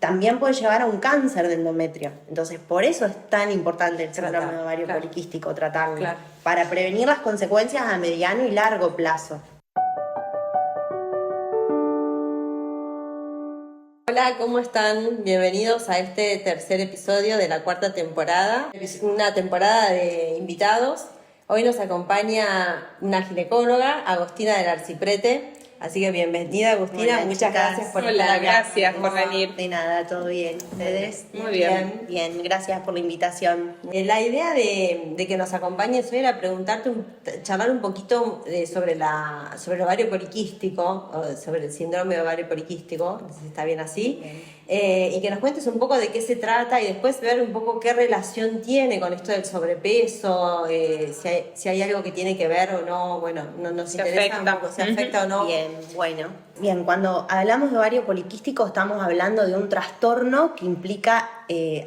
también puede llevar a un cáncer de endometrio. Entonces, por eso es tan importante el síndrome de ovario poliquístico, tratarlo, para prevenir las consecuencias a mediano y largo plazo. Hola, ¿cómo están? Bienvenidos a este tercer episodio de la cuarta temporada. Es una temporada de invitados. Hoy nos acompaña una ginecóloga, Agostina del Arciprete. Así que bienvenida, Agustina. Hola, muchas gracias por estar acá. Gracias por venir. De nada, todo bien. ¿Ustedes? Muy bien. Bien, gracias por la invitación. La idea de que nos acompañes hoy era charlar un poquito sobre el ovario poliquístico, sobre el síndrome de ovario poliquístico, no sé si está bien así. Bien. Y que nos cuentes un poco de qué se trata y después ver un poco qué relación tiene con esto del sobrepeso, si hay algo que tiene que ver o no, bueno, nos interesa un poco, si afecta o no. Bien, cuando hablamos de ovario poliquístico estamos hablando de un trastorno que implica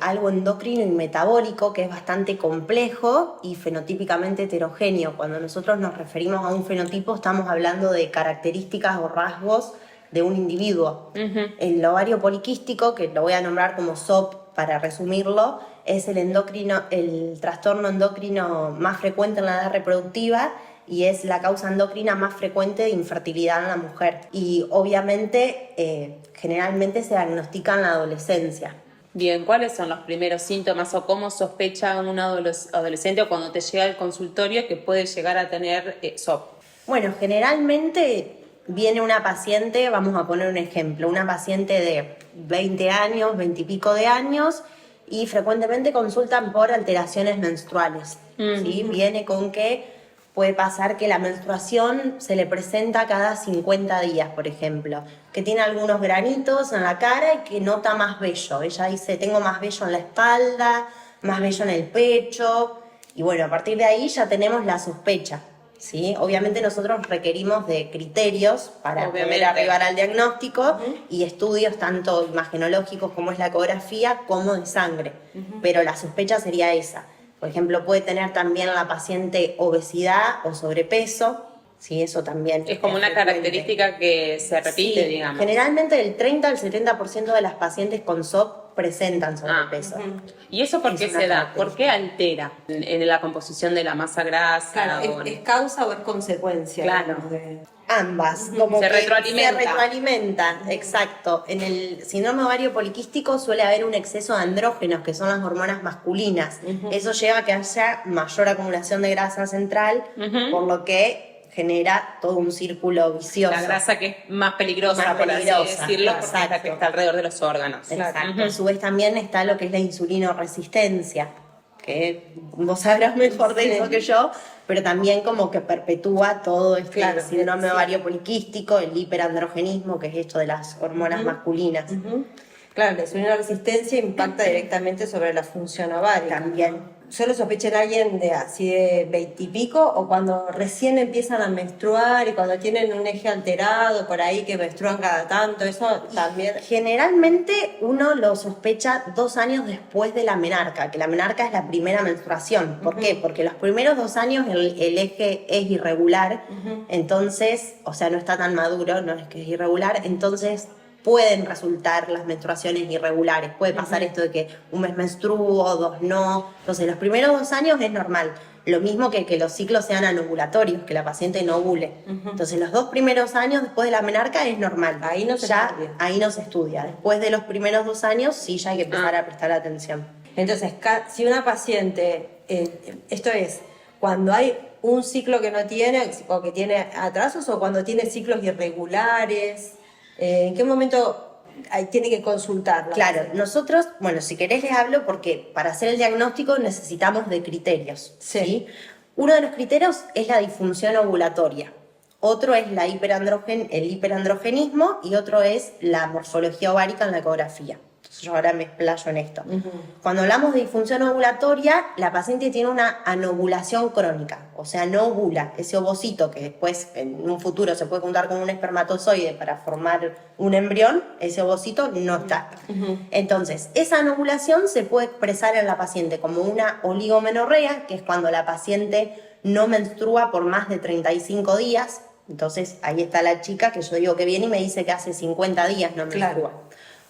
algo endocrino y metabólico que es bastante complejo y fenotípicamente heterogéneo. Cuando nosotros nos referimos a un fenotipo estamos hablando de características o rasgos de un individuo. El ovario poliquístico, que lo voy a nombrar como SOP para resumirlo, es el trastorno endocrino más frecuente en la edad reproductiva y es la causa endocrina más frecuente de infertilidad en la mujer. Y obviamente, generalmente se diagnostica en la adolescencia. Bien, ¿cuáles son los primeros síntomas o cómo sospecha un adolescente o cuando te llega al consultorio que puede llegar a tener SOP? Bueno, generalmente viene una paciente, vamos a poner un ejemplo, una paciente de 20 años, 20 y pico de años, y frecuentemente consultan por alteraciones menstruales. ¿Sí? Viene con que puede pasar que la menstruación se le presenta cada 50 días, por ejemplo, que tiene algunos granitos en la cara y que nota más vello. Ella dice, tengo más vello en la espalda, más vello en el pecho, y bueno, a partir de ahí ya tenemos la sospecha. ¿Sí? Obviamente nosotros requerimos de criterios para poder arribar al diagnóstico y estudios tanto imagenológicos como es la ecografía como de sangre, pero la sospecha sería esa. Por ejemplo, puede tener también la paciente obesidad o sobrepeso, ¿sí? Eso también es como una característica que se repite, sí, digamos. Generalmente el 30 al 70% de las pacientes con SOP presentan sobrepeso. ¿Y eso por qué se da? ¿Por qué altera en la composición de la masa grasa? Claro, ¿es causa o es consecuencia? Claro. Ambas. Como se que retroalimenta. Se retroalimentan, exacto. En el síndrome ovario poliquístico suele haber un exceso de andrógenos, que son las hormonas masculinas. Eso lleva a que haya mayor acumulación de grasa central, por lo que genera todo un círculo vicioso. La grasa que es más peligrosa, por así decirlo, porque es la que está alrededor de los órganos. Exacto. A su vez también está lo que es la insulinoresistencia, que vos sabrás mejor de eso que yo, pero también como que perpetúa todo este síndrome ovario poliquístico, el hiperandrogenismo, que es esto de las hormonas masculinas. Claro, la insulinoresistencia impacta directamente sobre la función ovárica. También. ¿Solo sospechen a alguien de así de 20 y pico o cuando recién empiezan a menstruar y cuando tienen un eje alterado por ahí que menstruan cada tanto? Eso también. Generalmente uno lo sospecha 2 años después de la menarca, que la menarca es la primera menstruación. ¿Por qué? Porque los primeros 2 años el eje es irregular, entonces, o sea, no está tan maduro, no es que es irregular, entonces pueden resultar las menstruaciones irregulares. Puede pasar esto de que un mes menstruo, 2 no. Entonces, los primeros 2 años es normal. Lo mismo que los ciclos sean anovulatorios, que la paciente no ovule. Entonces, los 2 primeros años después de la menarca es normal. Ahí no se estudia. Después de los primeros 2 años, sí ya hay que empezar a prestar atención. Entonces, si una paciente, esto es, cuando hay un ciclo que no tiene, o que tiene atrasos, o cuando tiene ciclos irregulares, ¿en qué momento tiene que consultarla? Claro, nosotros, bueno, si querés les hablo porque para hacer el diagnóstico necesitamos de criterios. ¿Sí? Uno de los criterios es la disfunción ovulatoria. Otro es el hiperandrogenismo y otro es la morfología ovárica en la ecografía. Yo ahora me explayo en esto. Cuando hablamos de disfunción ovulatoria, la paciente tiene una anovulación crónica, o sea, no ovula. Ese ovocito que después en un futuro se puede juntar con un espermatozoide para formar un embrión, ese ovocito no está. Entonces, esa anovulación se puede expresar en la paciente como una oligomenorrea, que es cuando la paciente no menstrua por más de 35 días. Entonces, ahí está la chica que yo digo que viene y me dice que hace 50 días no menstrua.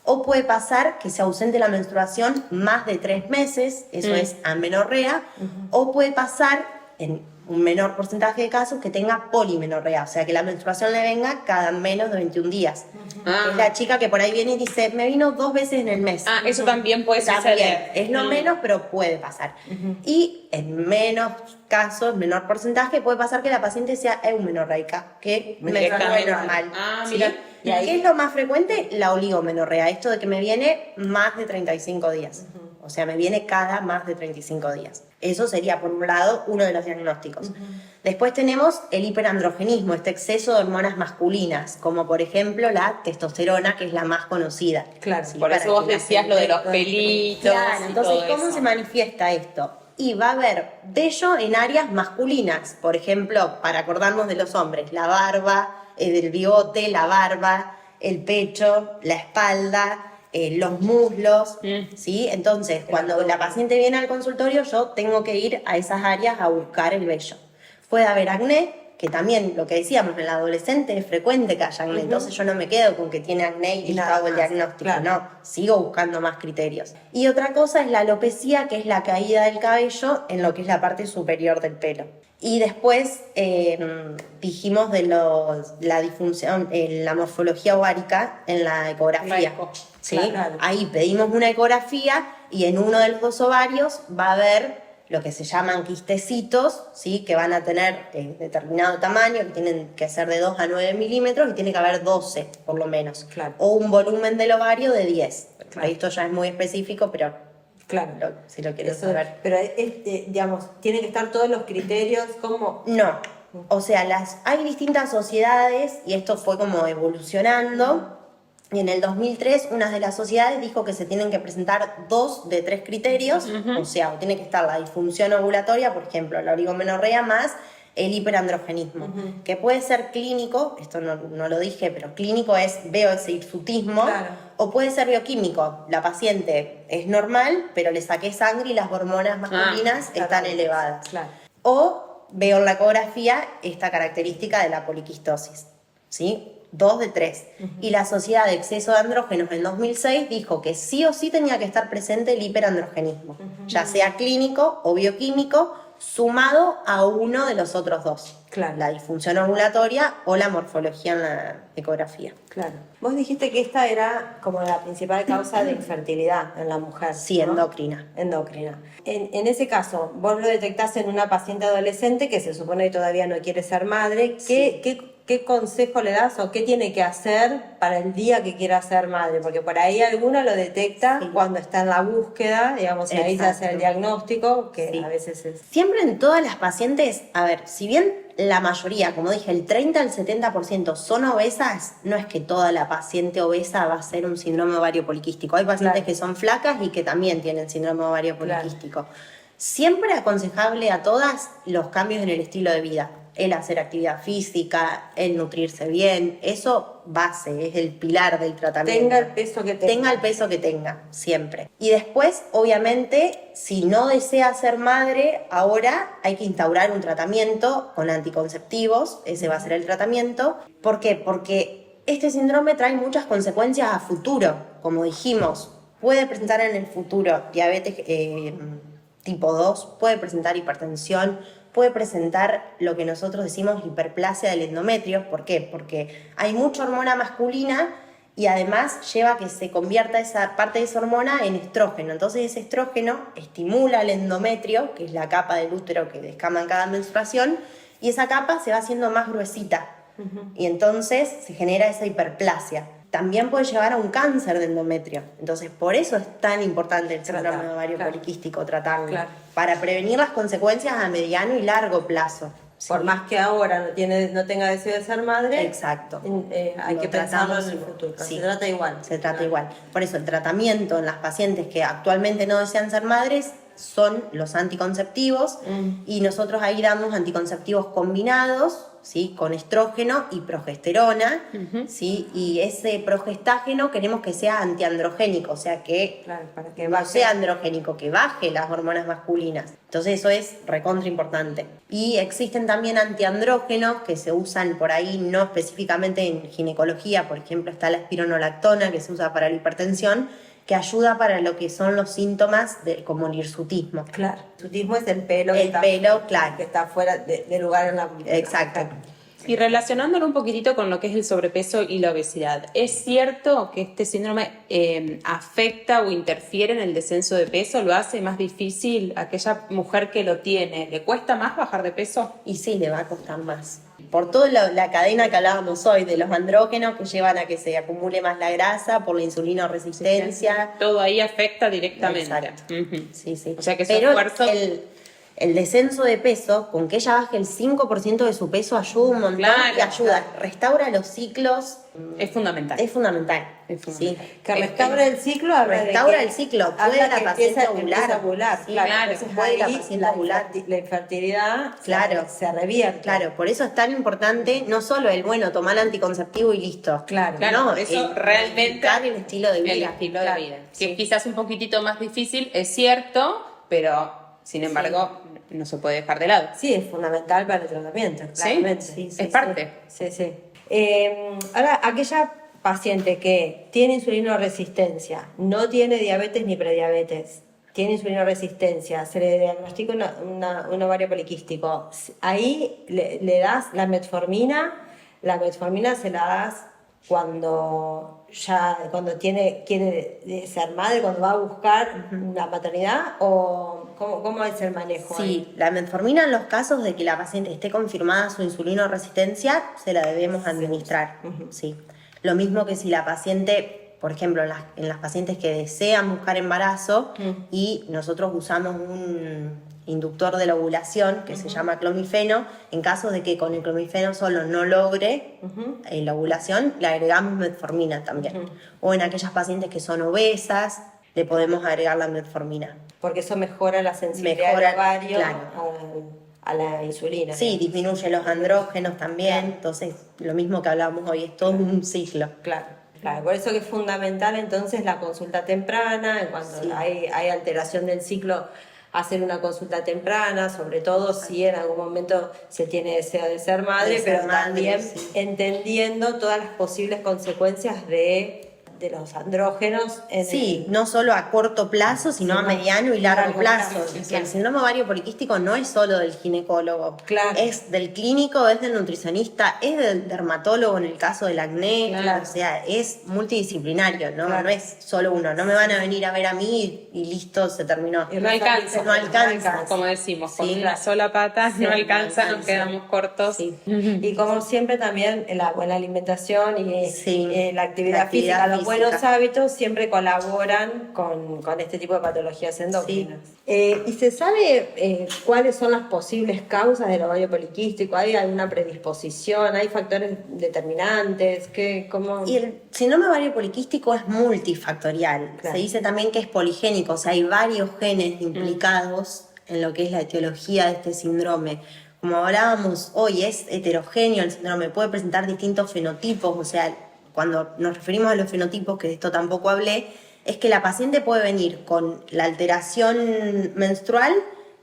O puede pasar que se ausente la menstruación más de 3 meses, eso es amenorrea, o puede pasar en un menor porcentaje de casos que tenga polimenorrea, o sea que la menstruación le venga cada menos de 21 días. Que es la chica que por ahí viene y dice, me vino 2 veces en el mes. Eso también puede suceder. Es lo menos, pero puede pasar. Y en menos casos, menor porcentaje, puede pasar que la paciente sea eumenorreica, que menstrua normal. Mira. ¿Y qué es lo más frecuente? La oligomenorrea, esto de que me viene más de 35 días. O sea, me viene cada más de 35 días. Eso sería, por un lado, uno de los diagnósticos. Después tenemos el hiperandrogenismo, este exceso de hormonas masculinas, como por ejemplo la testosterona, que es la más conocida. Claro, por eso vos decías lo de los pelitos. Claro, y entonces, todo ¿cómo eso? se manifiesta esto? Y va a haber vello en áreas masculinas, por ejemplo, para acordarnos de los hombres, la barba, del bigote, la barba, el pecho, la espalda, los muslos, ¿sí? Entonces, cuando la paciente viene al consultorio, yo tengo que ir a esas áreas a buscar el vello. Puede haber acné, que también, lo que decíamos, en el adolescente es frecuente que haya acné, entonces yo no me quedo con que tiene acné y nada hago el más, diagnóstico, claro. no, sigo buscando más criterios. Y otra cosa es la alopecia, que es la caída del cabello en lo que es la parte superior del pelo. Y después dijimos de la disfunción, la morfología ovárica en la ecografía. ¿Sí? Claro. Ahí pedimos una ecografía y en uno de los 2 ovarios va a haber lo que se llaman quistecitos, ¿sí? Que van a tener determinado tamaño, que tienen que ser de 2 a 9 milímetros y tiene que haber 12 por lo menos. Claro. O un volumen del ovario de 10. Claro. Esto ya es muy específico, pero Claro. si lo quieres Eso, saber. pero digamos, tienen que estar todos los criterios como... No, o sea, hay distintas sociedades y esto fue como evolucionando. Y en el 2003 una de las sociedades dijo que se tienen que presentar 2 de 3 criterios, o sea, o tiene que estar la disfunción ovulatoria, por ejemplo, la oligomenorrea más el hiperandrogenismo, que puede ser clínico, esto no lo dije, pero clínico es, veo ese hirsutismo, Claro. o puede ser bioquímico, la paciente es normal, pero le saqué sangre y las hormonas masculinas están elevadas. Claro. O veo en la ecografía esta característica de la poliquistosis, ¿sí? 2 de 3. Y la Sociedad de Exceso de Andrógenos en 2006 dijo que sí o sí tenía que estar presente el hiperandrogenismo, ya sea clínico o bioquímico, sumado a uno de los otros 2. Claro. La disfunción ovulatoria o la morfología en la ecografía. Claro. Vos dijiste que esta era como la principal causa de infertilidad en la mujer. Sí, ¿no? endocrina. Endocrina. En ese caso, vos lo detectás en una paciente adolescente que se supone que todavía no quiere ser madre. ¿Qué consejo le das o qué tiene que hacer para el día que quiera ser madre? Porque por ahí alguna lo detecta cuando está en la búsqueda, digamos, y ahí se hace el diagnóstico, que a veces es... Siempre en todas las pacientes, a ver, si bien la mayoría, como dije, el 30 al 70% son obesas, no es que toda la paciente obesa va a ser un síndrome ovario poliquístico. Hay pacientes que son flacas y que también tienen síndrome ovario poliquístico. Siempre aconsejable a todas los cambios en el estilo de vida. El hacer actividad física, el nutrirse bien, eso base, es el pilar del tratamiento. Tenga el peso que tenga. Tenga el peso que tenga, siempre. Y después, obviamente, si no desea ser madre, ahora hay que instaurar un tratamiento con anticonceptivos, ese va a ser el tratamiento. ¿Por qué? Porque este síndrome trae muchas consecuencias a futuro, como dijimos. Puede presentar en el futuro diabetes tipo 2, puede presentar hipertensión, puede presentar lo que nosotros decimos hiperplasia del endometrio. ¿Por qué? Porque hay mucha hormona masculina y además lleva a que se convierta esa parte de esa hormona en estrógeno. Entonces ese estrógeno estimula el endometrio, que es la capa del útero que descama en cada menstruación, y esa capa se va haciendo más gruesita. Y entonces se genera esa hiperplasia. También puede llevar a un cáncer de endometrio. Entonces, por eso es tan importante el síndrome de ovario poliquístico, tratarlo. Claro. Para prevenir las consecuencias a mediano y largo plazo. ¿Sí? Por más que ahora no tenga deseo de ser madre, Exacto. Hay Lo que pensarlo en tratamos el futuro. sí. Se trata igual. Se trata igual. Por eso el tratamiento en las pacientes que actualmente no desean ser madres son los anticonceptivos y nosotros ahí damos anticonceptivos combinados, ¿sí? Con estrógeno y progesterona, ¿sí? Y ese progestágeno queremos que sea antiandrogénico, o sea que, Claro, para que no sea androgénico, que baje las hormonas masculinas. Entonces eso es recontra importante. Y existen también antiandrógenos que se usan por ahí, no específicamente en ginecología, por ejemplo está la espironolactona que se usa para la hipertensión, que ayuda para lo que son los síntomas como el hirsutismo. Claro. El hirsutismo es el pelo, Claro. que está fuera de lugar en la... Exacto. Y relacionándolo un poquitito con lo que es el sobrepeso y la obesidad, ¿es cierto que este síndrome afecta o interfiere en el descenso de peso? ¿Lo hace más difícil a aquella mujer que lo tiene? ¿Le cuesta más bajar de peso? Y sí, le va a costar más. Por toda la cadena que hablábamos hoy, de los andrógenos que llevan a que se acumule más la grasa, por la insulinoresistencia. Todo ahí afecta directamente. Exacto. Ujú. Sí, sí. O sea que su Pero esfuerzo... el descenso de peso, con que ella baje el 5% de su peso, ayuda un montón. Claro, y ayuda, claro. restaura los ciclos. Es fundamental. Es fundamental. Es fundamental. Sí. Que restaura el ciclo, habla de Restaura que- el ciclo, habla puede la que paciente empieza ovular. a ovular, Sí, claro. claro, Entonces puede la ahí paciente ovular. la infertilidad Claro. se revierte. Claro, por eso es tan importante no solo el tomar anticonceptivo y listo. Claro. Claro, no, por eso el realmente modificar el estilo de vida. El estilo Claro, de vida. sí. Que quizás un poquitito más difícil, es cierto, pero sin embargo no se puede dejar de lado. Sí, es fundamental para el tratamiento, claramente. Sí, es parte. Sí, sí. Ahora, aquella paciente que tiene insulinoresistencia, no tiene diabetes ni prediabetes, tiene insulinoresistencia, se le diagnostica un ovario poliquístico, ahí le das la metformina se la das cuando quiere ser madre, cuando va a buscar una maternidad, o ¿cómo es el manejo ahí? Sí, la metformina en los casos de que la paciente esté confirmada su insulinoresistencia, se la debemos administrar. Sí. Lo mismo que si la paciente, por ejemplo, en las pacientes que desean buscar embarazo y nosotros usamos un inductor de la ovulación que se llama clomifeno, en caso de que con el clomifeno solo no logre la ovulación, le agregamos metformina también. O en aquellas pacientes que son obesas, le podemos agregar la metformina. Porque eso mejora la sensibilidad Mejora, del ovario claro. a la insulina. Sí, disminuye los andrógenos también, Claro. entonces lo mismo que hablábamos hoy, es todo un ciclo. Claro, claro. Por eso que es fundamental entonces la consulta temprana, en cuanto Sí. hay alteración del ciclo, hacer una consulta temprana, sobre todo si en algún momento se tiene deseo de ser madre, De ser pero madre, también sí. entendiendo todas las posibles consecuencias de los andrógenos. Sí, no solo a corto plazo, sino a mediano y largo plazo. sí, Que el síndrome ovario poliquístico no es solo del ginecólogo, Claro. es del clínico, es del nutricionista, es del dermatólogo en el caso del acné, Claro. o sea, es multidisciplinario, ¿no? Claro. No es solo uno, no me van a venir a ver a mí y listo, se terminó. Y No alcanza, no alcanza. como decimos, con Sí, una sola pata Sí, no alcanza, no nos alcanza. quedamos cortos. Sí. Y como siempre también la buena alimentación y Sí, la actividad física, los física. buenos hábitos siempre colaboran con este tipo de patologías endócrinas. ¿Y se sabe cuáles son las posibles causas del ovario poliquístico? ¿Hay alguna predisposición? ¿Hay factores determinantes? ¿Cómo? Y el síndrome ovario poliquístico es multifactorial. Claro. Se dice también que es poligénico, o sea, hay varios genes implicados en lo que es la etiología de este síndrome. Como hablábamos hoy, es heterogéneo el síndrome, puede presentar distintos fenotipos, o sea, cuando nos referimos a los fenotipos, que de esto tampoco hablé, es que la paciente puede venir con la alteración menstrual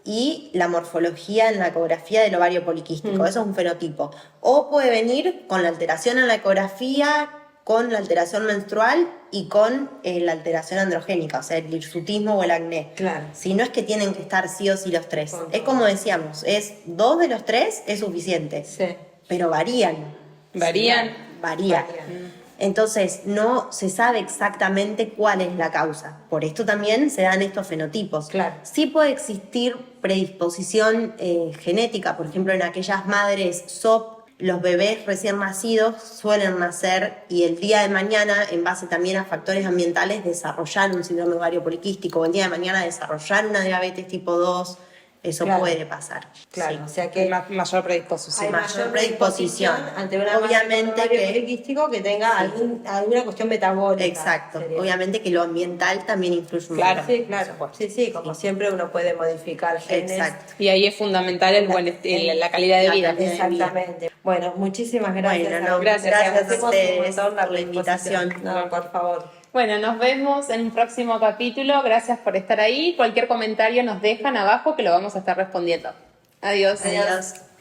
y la morfología en la ecografía del ovario poliquístico, eso es un fenotipo. O puede venir con la alteración en la ecografía, con la alteración menstrual y con la alteración androgénica, o sea, el hirsutismo o el acné. Claro. Si no es que tienen que estar sí o sí los tres. Con Es como decíamos, es 2 de los 3 es suficiente, Sí. pero varían. ¿Varían? Varía. Entonces, no se sabe exactamente cuál es la causa. Por esto también se dan estos fenotipos. Claro. Sí puede existir predisposición genética, por ejemplo, en aquellas madres SOP, los bebés recién nacidos suelen nacer y el día de mañana, en base también a factores ambientales, desarrollar un síndrome ovario poliquístico, o el día de mañana desarrollar una diabetes tipo 2. eso Claro. puede pasar. Claro, Sí. o sea que Mayor predisposición. hay mayor predisposición. ante una Obviamente madre con ovario que- poliquístico que tenga alguna cuestión metabólica. Exacto. sería. Obviamente que lo ambiental también influye un Claro. montón. Sí, claro. Sí, como siempre uno puede modificar genes. Exacto. Y ahí es fundamental la calidad de La vida. calidad de vida. Exactamente. Bueno, muchísimas gracias. Bueno, no, Agustina. gracias Te a agradecemos un ustedes montón por la invitación. No, por favor. Bueno, nos vemos en un próximo capítulo. Gracias por estar ahí. Cualquier comentario nos dejan abajo que lo vamos a estar respondiendo. Adiós. Adiós.